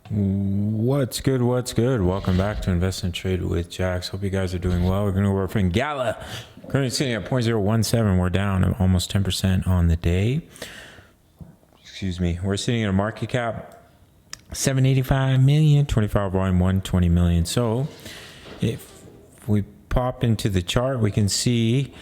What's good? Welcome back to Invest and Trade with Jax. Hope you guys are doing well. We're going to work from Gala. Currently sitting at 0.017. We're down almost 10% on the day. Excuse me. We're sitting at a market cap 785 million, 25 volume 120 million. So if we pop into the chart, we can see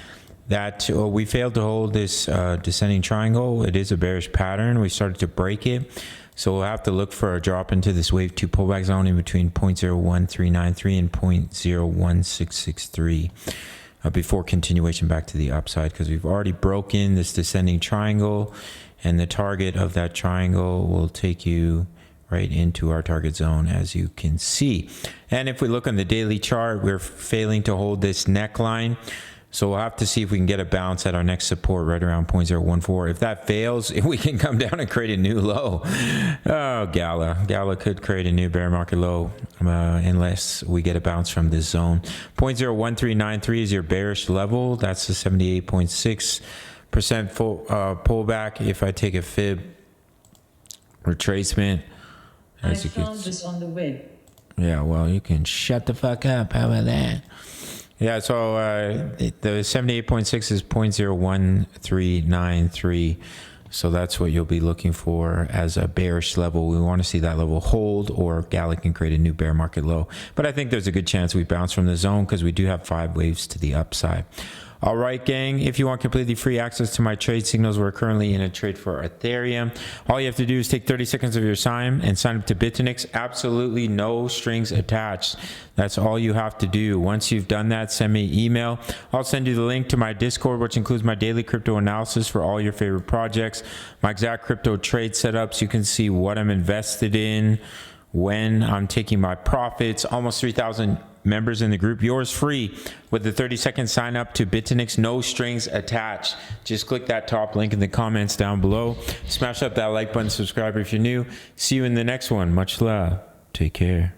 that we failed to hold this descending triangle. It is a bearish pattern. We started to break it. So we'll have to look for a drop into this wave 2 pullback zone in between 0.01393 and 0.01663 before continuation back to the upside, because we've already broken this descending triangle, and the target of that triangle will take you right into our target zone, as you can see. And if we look on the daily chart, we're failing to hold this neckline. So we'll have to see if we can get a bounce at our next support right around 0.014. If that fails, we can come down and create a new low. Oh, Gala could create a new bear market low unless we get a bounce from this zone. 0.01393 is your bearish level. That's the 78.6% full pullback. If I take a fib retracement, I found this on the web. Yeah, well, you can shut the fuck up. How about that? Yeah, so the 78.6 is 0.01393. So that's what you'll be looking for as a bearish level. We want to see that level hold, or Gala can create a new bear market low. But I think there's a good chance we bounce from the zone, because we do have 5 waves to the upside. All right, gang, if you want completely free access to my trade signals, we're currently in a trade for Ethereum. All you have to do is take 30 seconds of your time and sign up to BITUNIX. Absolutely no strings attached. That's all you have to do. Once you've done that, send me an email. I'll send you the link to my Discord, which includes my daily crypto analysis for all your favorite projects, my exact crypto trade setups. You can see what I'm invested in, when I'm taking my profits. Almost 3,000 members in the group. Yours free with the 30-second sign up to BITUNIX. No strings attached. Just click that top link in the comments down below. Smash up that like button, subscribe if you're new. See you in the next one. Much love. Take care.